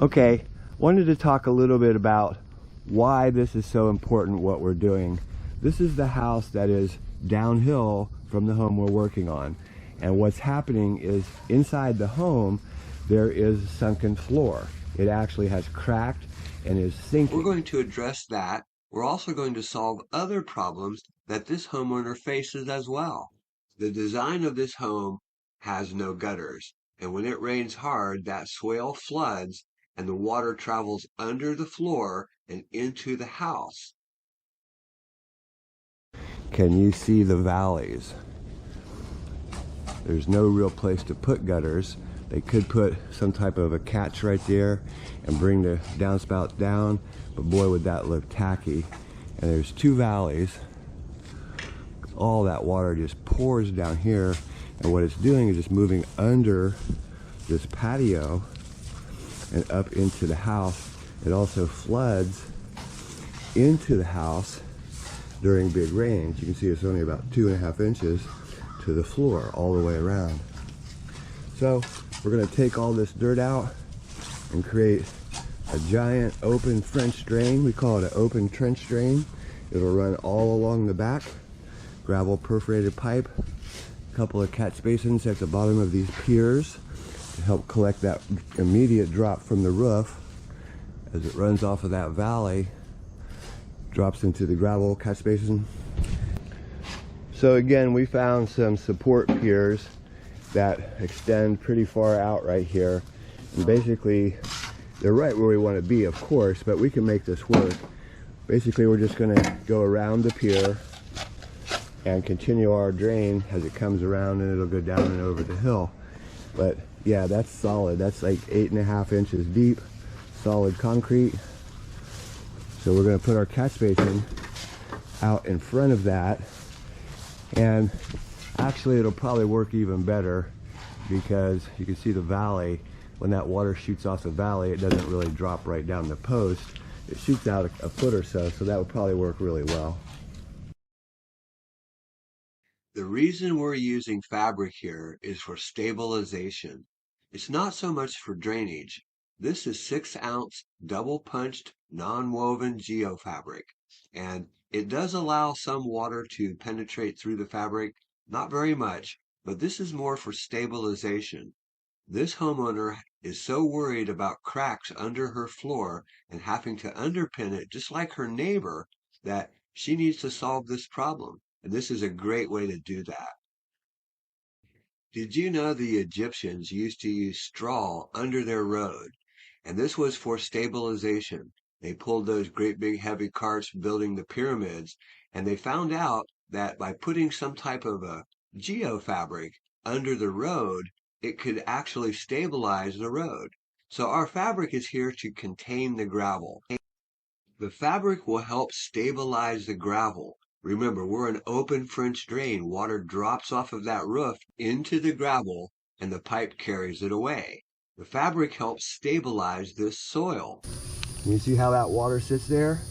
Okay, wanted to talk a little bit about why this is so important, what we're doing. This is the house that is downhill from the home we're working on. And what's happening is inside the home, there is a sunken floor. It actually has cracked and is sinking. We're going to address that. We're also going to solve other problems that this homeowner faces as well. The design of this home has no gutters, and when it rains hard, that swale floods and the water travels under the floor and into the house. Can you see the valleys? There's no real place to put gutters. They could put some type of a catch right there and bring the downspout down, but boy would that look tacky. And there's two valleys. All that water just pours down here, and what it's doing is just moving under this patio and up into the house. It also floods into the house during big rains. You can see it's only about 2.5 inches to the floor all the way around. So we're going to take all this dirt out and create a giant open French drain. We call it an open trench drain. It'll run all along the back, gravel perforated pipe, a couple of catch basins at the bottom of these piers to help collect that immediate drop from the roof as it runs off of that valley, drops into the gravel catch basin. So again, we found some support piers that extend pretty far out right here, and basically they're right where we want to be, of course, but we can make this work. Basically we're just going to go around the pier and continue our drain as it comes around, and it'll go down and over the hill. But yeah, that's solid. That's like 8.5 inches deep, solid concrete. So we're going to put our catch basin out in front of that, and actually it'll probably work even better because you can see the valley. When that water shoots off the valley, it doesn't really drop right down the post. It shoots out a foot or so, so that would probably work really well. The reason we're using fabric here is for stabilization. It's not so much for drainage. This is 6-ounce double punched non-woven geofabric, and it does allow some water to penetrate through the fabric, not very much, but this is more for stabilization. This homeowner is so worried about cracks under her floor and having to underpin it just like her neighbor that she needs to solve this problem. And this is a great way to do that. Did you know the Egyptians used to use straw under their road? And this was for stabilization. They pulled those great big heavy carts building the pyramids, and they found out that by putting some type of a geofabric under the road, it could actually stabilize the road. So our fabric is here to contain the gravel. The fabric will help stabilize the gravel. Remember, we're an open French drain. Water drops off of that roof into the gravel, and the pipe carries it away. The fabric helps stabilize this soil. You see how that water sits there?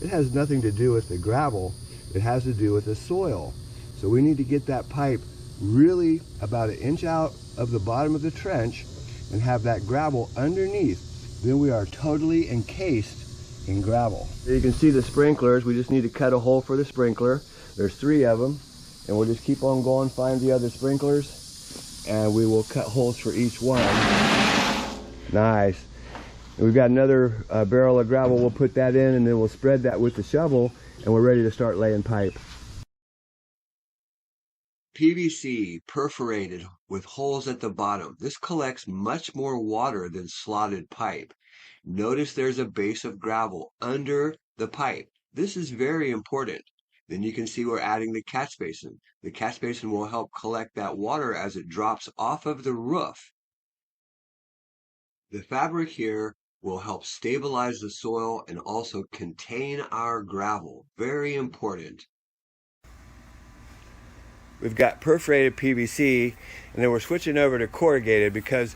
It has nothing to do with the gravel. It has to do with the soil. So we need to get that pipe really about 1 inch out of the bottom of the trench and have that gravel underneath. Then we are totally encased in gravel. Here you can see the sprinklers. We just need to cut a hole for the sprinkler. There's 3 of them, and we'll just keep on going, find the other sprinklers, and we will cut holes for each one. Nice. And we've got another barrel of gravel. We'll put that in, and then we'll spread that with the shovel, and we're ready to start laying pipe. PVC perforated with holes at the bottom. This collects much more water than slotted pipe. Notice there's a base of gravel under the pipe. This is very important. Then you can see we're adding the catch basin. The catch basin will help collect that water as it drops off of the roof. The fabric here will help stabilize the soil and also contain our gravel. Very important. We've got perforated PVC, and then we're switching over to corrugated because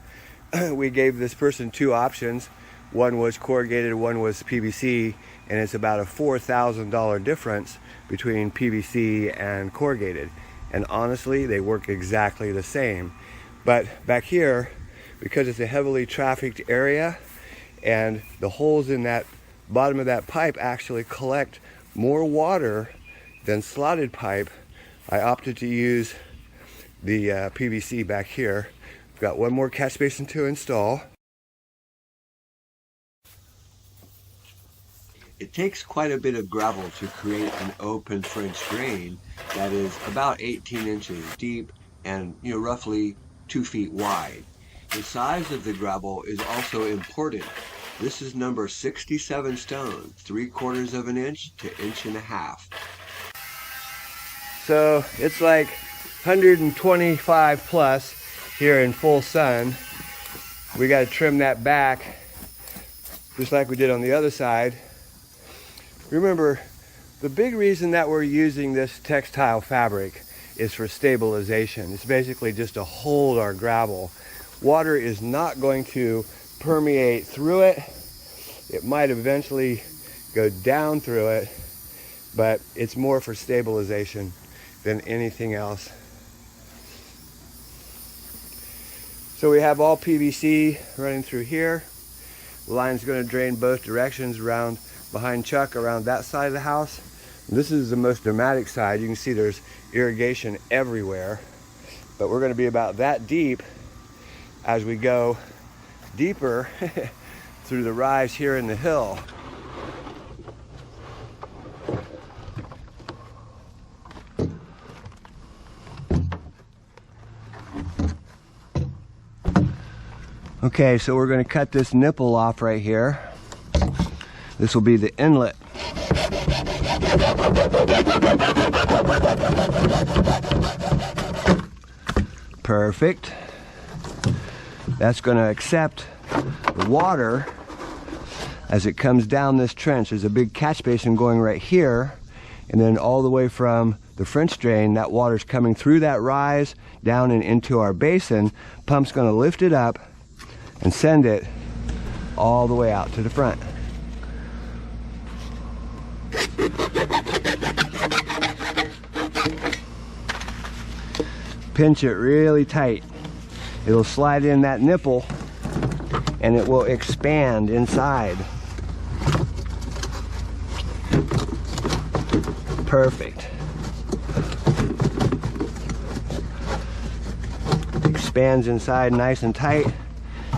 we gave this person 2 options. One was corrugated, one was PVC, and it's about a $4,000 difference between PVC and corrugated. And honestly, they work exactly the same. But back here, because it's a heavily trafficked area, and the holes in that bottom of that pipe actually collect more water than slotted pipe. I opted to use the PVC back here. We've got one more catch basin to install. It takes quite a bit of gravel to create an open French drain that is about 18 inches deep and roughly 2 feet wide. The size of the gravel is also important. This is number 67 stone, 3/4 of an inch to 1.5 inches. So it's like 125 plus here in full sun. We got to trim that back just like we did on the other side. Remember, the big reason that we're using this textile fabric is for stabilization. It's basically just to hold our gravel. Water is not going to permeate through it. It might eventually go down through it, but it's more for stabilization than anything else. So we have all PVC running through here. The line's going to drain both directions around behind Chuck, around that side of the house. This is the most dramatic side. You can see there's irrigation everywhere, but we're going to be about that deep as we go deeper through the rise here in the hill. Okay, so we're going to cut this nipple off right here. This will be the inlet. Perfect. That's going to accept the water as it comes down this trench. There's a big catch basin going right here, and then all the way from the French drain, that water's coming through that rise down and into our basin. Pump's going to lift it up and send it all the way out to the front. Pinch it really tight. It'll slide in that nipple and it will expand inside. Perfect. Expands inside nice and tight.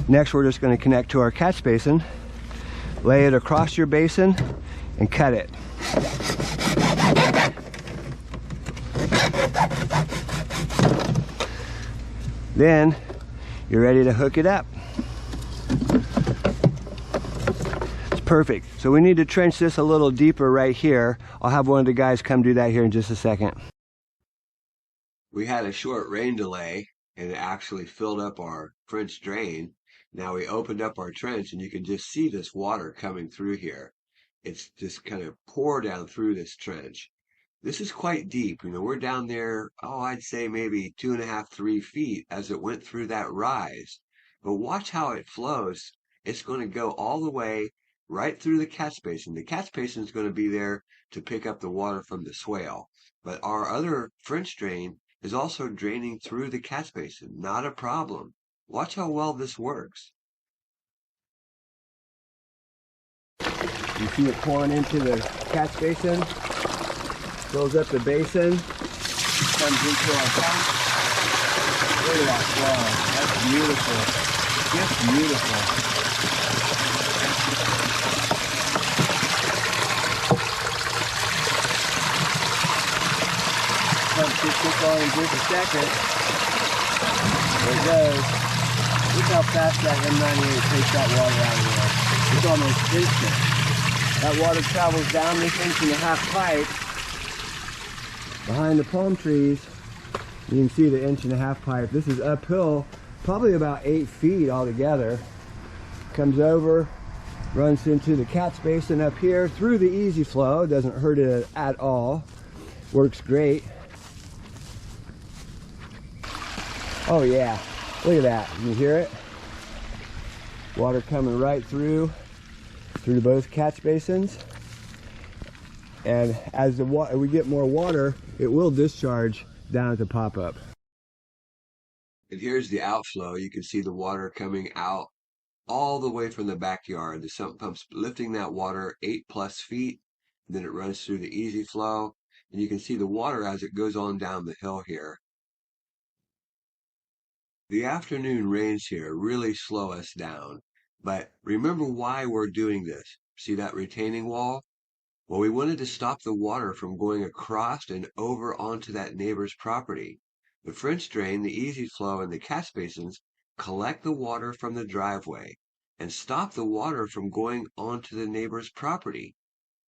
Next, we're just going to connect to our catch basin, lay it across your basin, and cut it. Then you're ready to hook it up. It's perfect. So we need to trench this a little deeper right here. I'll have one of the guys come do that here in just a second. We had a short rain delay and it actually filled up our French drain. Now we opened up our trench and you can just see this water coming through here. It's just kind of pour down through this trench. This is quite deep. We're down there, I'd say maybe 2.5, 3 feet as it went through that rise. But watch how it flows. It's going to go all the way right through the catch basin. The catch basin is going to be there to pick up the water from the swale. But our other French drain is also draining through the catch basin. Not a problem. Watch how well this works. You see it pouring into the catch basin, fills up the basin, comes into our pump. Look at that flow. That's beautiful. Just beautiful. Pump just kick on in just a second. There it goes. Look how fast that M98 takes that water out of there. It's almost instant. That water travels down this 1.5 pipe behind the palm trees. You can see the 1.5 pipe. This is uphill, probably about 8 feet altogether. Comes over, runs into the catch basin up here through the easy flow. Doesn't hurt it at all. Works great. Oh yeah, look at that. You hear it? Water coming right through both catch basins. And as we get more water, it will discharge down at the pop-up. And here's the outflow. You can see the water coming out all the way from the backyard. The sump pump's lifting that water 8+ feet. Then it runs through the easy flow. And you can see the water as it goes on down the hill here. The afternoon rains here really slow us down. But remember why we're doing this. See that retaining wall? Well, we wanted to stop the water from going across and over onto that neighbor's property. The French drain, the easy flow, and the catch basins collect the water from the driveway and stop the water from going onto the neighbor's property.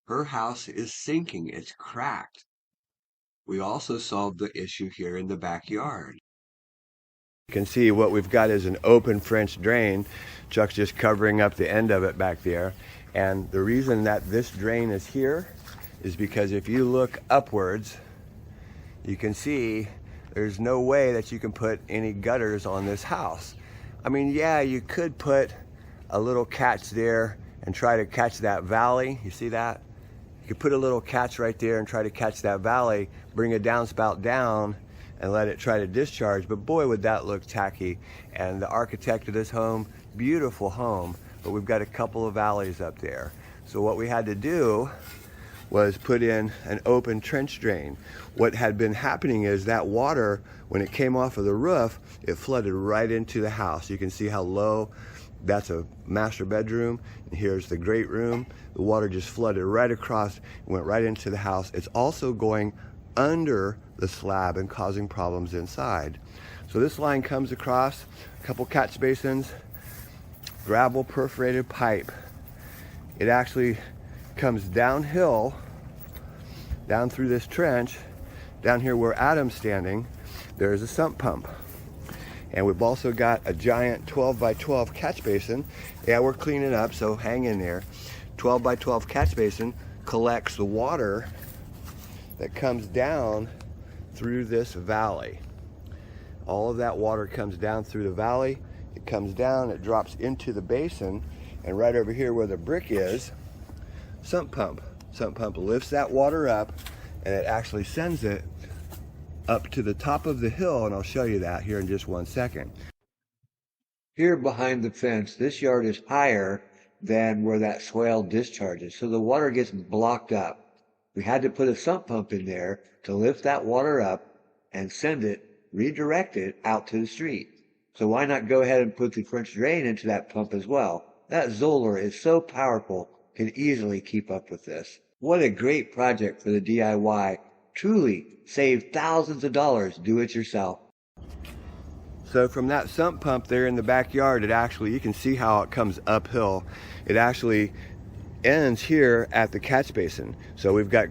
Her house is sinking, it's cracked. We also solved the issue here in the backyard. You can see what we've got is an open French drain. Chuck's just covering up the end of it back there. And the reason that this drain is here is because if you look upwards, you can see there's no way that you can put any gutters on this house. I mean, yeah, you could put a little catch there and try to catch that valley. You see that? You could put a little catch right there and try to catch that valley, bring a downspout down and let it try to discharge, but boy would that look tacky. And the architect of this home, beautiful home, but we've got a couple of valleys up there. So what we had to do was put in an open trench drain. What had been happening is that water, when it came off of the roof, it flooded right into the house. You can see how low. That's a master bedroom, and here's the great room. The water just flooded right across and went right into the house. It's also going under the slab and causing problems inside. So this line comes across a couple catch basins, gravel perforated pipe. It actually comes downhill, down through this trench. Down here where Adam's standing, there's a sump pump. And we've also got a giant 12x12 catch basin. Yeah, we're cleaning up, so hang in there. 12x12 catch basin collects the water that comes down through this valley. All of that water comes down through the valley. It comes down, it drops into the basin, and right over here where the brick is, sump pump. Sump pump lifts that water up, and it actually sends it up to the top of the hill, and I'll show you that here in just 1 second. Here behind the fence, this yard is higher than where that swale discharges, so the water gets blocked up. We had to put a sump pump in there to lift that water up and send it, redirect it out to the street. So why not go ahead and put the French drain into that pump as well? That Zoller is so powerful, can easily keep up with this. What a great project for the DIY. Truly save thousands of dollars, do it yourself. So from that sump pump there in the backyard, it actually, you can see how it comes uphill. It actually ends here at the catch basin. So we've got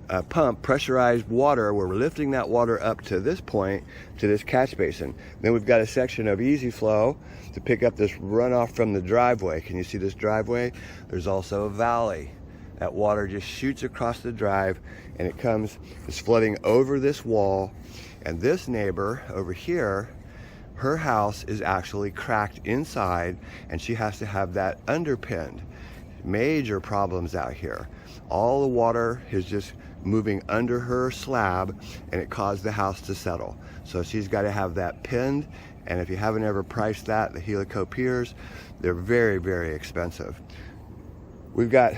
a pump, pressurized water, where we're lifting that water up to this point, to this catch basin. Then we've got a section of easy flow to pick up this runoff from the driveway. Can you see this driveway? There's also a valley. That water just shoots across the drive, and it comes, it's flooding over this wall. And this neighbor over here, her house is actually cracked inside, and she has to have that underpinned. Major problems out here. All the water is just moving under her slab, and it caused the house to settle. So she's got to have that pinned, and if you haven't ever priced that, the helico piers, they're very, very expensive. We've got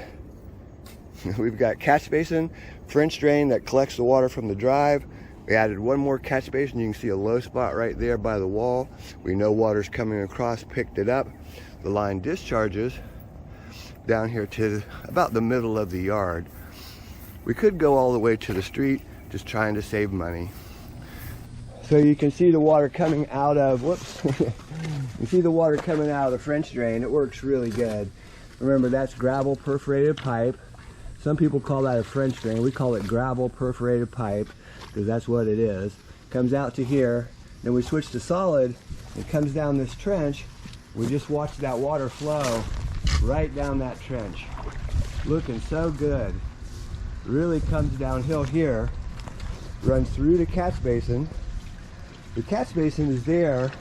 catch basin, French drain that collects the water from the drive. We added one more catch basin. You can see a low spot right there by the wall. We know water's coming across, picked it up. The line discharges down here to about the middle of the yard. We could go all the way to the street, just trying to save money. So you can see the water coming out of, whoops, you see the water coming out of the French drain. It works really good. Remember, that's gravel perforated pipe. Some people call that a French drain. We call it gravel perforated pipe because that's what it is. Comes out to here, then we switch to solid. It comes down this trench. We just watch that water flow right down that trench. Looking so good. Really comes downhill here, runs through the catch basin. The catch basin is there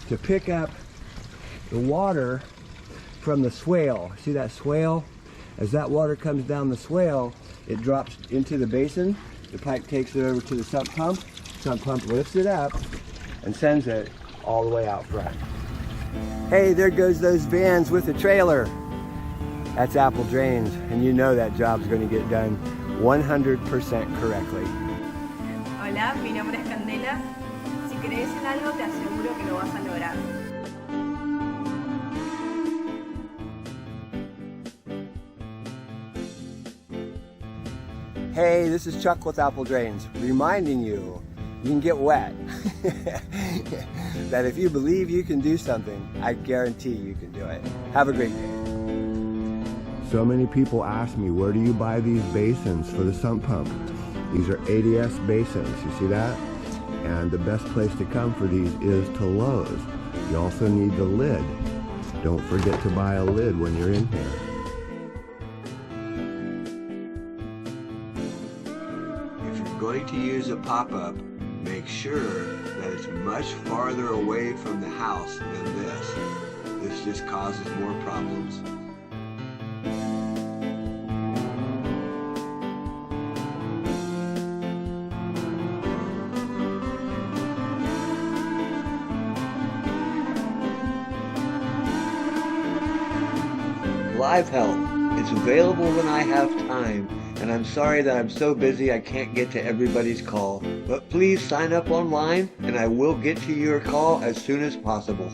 to pick up the water from the swale. See that swale? As that water comes down the swale, it drops into the basin. The pipe takes it over to the sump pump. Sump pump lifts it up and sends it all the way out front. Hey, there goes those vans with the trailer. That's Apple Drains, and you know that job's going to get done 100% correctly. Hola, mi nombre es Candela. Si crees en algo, te aseguro que lo vas a lograr. Hey, this is Chuck with Apple Drains, reminding you, you can get wet. That if you believe you can do something, I guarantee you can do it. Have a great day. So many people ask me, where do you buy these basins for the sump pump? These are ADS basins, you see that? And the best place to come for these is to Lowe's. You also need the lid. Don't forget to buy a lid when you're in here. If you're going to use a pop-up, make sure that it's much farther away from the house than this. This just causes more problems. Live help. It's available when I have time, and I'm sorry that I'm so busy I can't get to everybody's call. But please sign up online and I will get to your call as soon as possible.